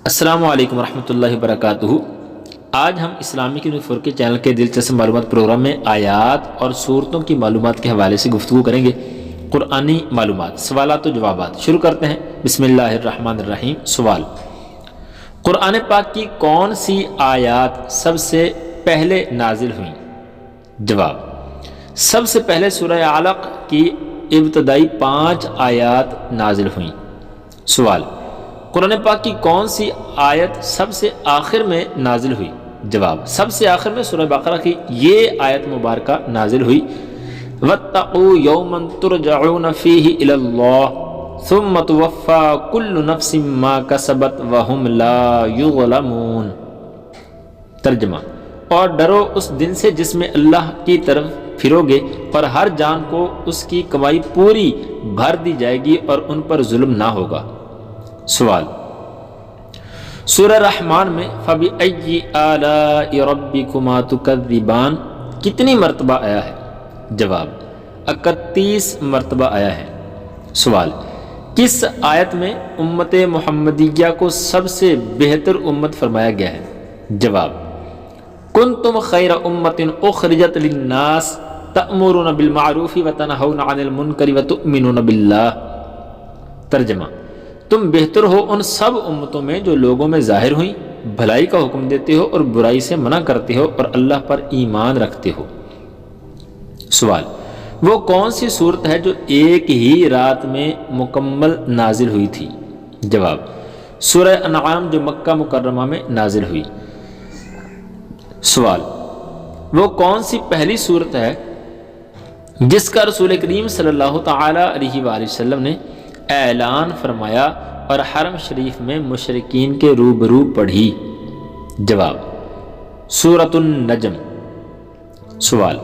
السلام علیکم ورحمۃ اللہ وبرکاتہ۔ آج ہم اسلامی یونیفور کے چینل کے دلچسپ معلومات پروگرام میں آیات اور سورتوں کی معلومات کے حوالے سے گفتگو کریں گے۔ قرآنی معلومات، سوالات و جوابات شروع کرتے ہیں۔ بسم اللہ الرحمن الرحیم۔ سوال: قرآن پاک کی کون سی آیات سب سے پہلے نازل ہوئیں؟ جواب: سب سے پہلے سورہ علق کی ابتدائی 5 آیات نازل ہوئیں۔ سوال: قرآن پاک کی کون سی آیت سب سے آخر میں نازل ہوئی؟ جواب: سب سے آخر میں سورہ بقرہ کی یہ آیت مبارکہ نازل ہوئی: وَاتَّقُوا يَوْمًا تُرْجَعُونَ فِيهِ إِلَى اللَّهِ ثُمَّ تُوَفَّى كُلُّ نَفْسٍ مَا كَسَبَتْ وَهُمْ لَا يُظْلَمُونَ۔ ترجمہ: اور ڈرو اس دن سے جس میں اللہ کی طرف پھرو گے اور ہر جان کو اس کی کمائی پوری بھر دی جائے گی اور ان پر ظلم نہ ہوگا۔ سوال: سورہ رحمان میں فَبِأَيِّ آلَاءِ رَبِّكُمَا تُكَذِّبَانِ کتنی مرتبہ آیا ہے؟ جواب: 31 مرتبہ آیا ہے۔ سوال: کس آیت میں امت محمدیہ کو سب سے بہتر امت فرمایا گیا ہے؟ جواب: کنتم خیر امت اخرجت للناس تأمرون بالمعروف وتنہون عن المنکر وتؤمنون باللہ۔ ترجمہ: تم بہتر ہو ان سب امتوں میں جو لوگوں میں ظاہر ہوئیں، بھلائی کا حکم دیتے ہو اور برائی سے منع کرتے ہو اور اللہ پر ایمان رکھتے ہو۔ سوال: وہ کون سی صورت ہے جو ایک ہی رات میں مکمل نازل ہوئی تھی؟ جواب: سورہ انعام جو مکہ مکرمہ میں نازل ہوئی۔ سوال: وہ کون سی پہلی صورت ہے جس کا رسول کریم صلی اللہ تعالی علیہ وآلہ وسلم نے اعلان فرمایا اور حرم شریف میں مشرکین کے روبرو پڑھی؟ جواب: سورۃ النجم۔ سوال: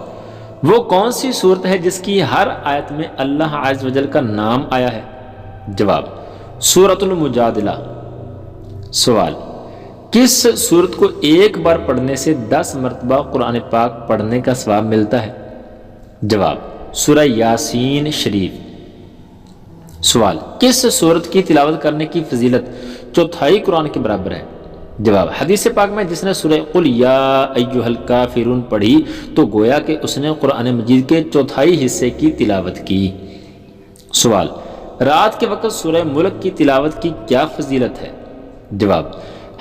وہ کون سی صورت ہے جس کی ہر آیت میں اللہ عز و جل کا نام آیا ہے؟ جواب: سورۃ المجادلہ۔ سوال: کس صورت کو ایک بار پڑھنے سے 10 مرتبہ قرآن پاک پڑھنے کا ثواب ملتا ہے؟ جواب: سورہ یاسین شریف۔ سوال: کس صورت کی تلاوت کرنے کی فضیلت 1/4 قرآن کے برابر ہے؟ جواب: حدیث پاک میں جس نے سورہ قل یا ایھا الکافرون پڑھی تو گویا کہ اس نے قرآن مجید کے 1/4 حصے کی تلاوت کی۔ سوال: رات کے وقت سورہ ملک کی تلاوت کی کیا فضیلت ہے؟ جواب: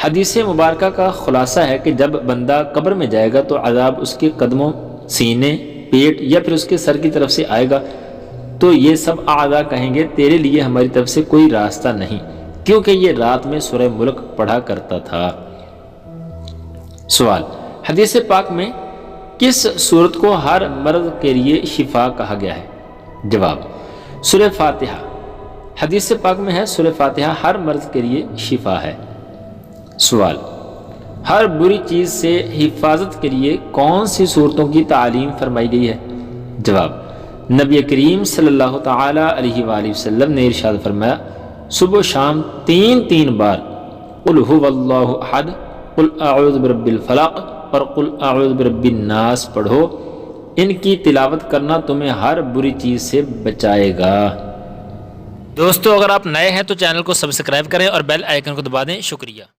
حدیث مبارکہ کا خلاصہ ہے کہ جب بندہ قبر میں جائے گا تو عذاب اس کے قدموں، سینے، پیٹ یا پھر اس کے سر کی طرف سے آئے گا تو یہ سب اعضاء کہیں گے تیرے لیے ہماری طرف سے کوئی راستہ نہیں، کیونکہ یہ رات میں سورہ ملک پڑھا کرتا تھا۔ سوال: حدیث پاک میں کس صورت کو ہر مرض کے لیے شفا کہا گیا ہے؟ جواب: سورہ فاتحہ۔ حدیث پاک میں ہے سورہ فاتحہ ہر مرض کے لیے شفا ہے۔ سوال: ہر بری چیز سے حفاظت کے لیے کون سی صورتوں کی تعلیم فرمائی گئی ہے؟ جواب: نبی کریم صلی اللہ تعالی علیہ وآلہ وسلم نے ارشاد فرمایا: صبح و شام 3 بار قل هو اللہ احد، قل اعوذ برب الفلق اور قل اعوذ برب الناس پڑھو، ان کی تلاوت کرنا تمہیں ہر بری چیز سے بچائے گا۔ دوستو، اگر آپ نئے ہیں تو چینل کو سبسکرائب کریں اور بیل آئیکن کو دبا دیں۔ شکریہ۔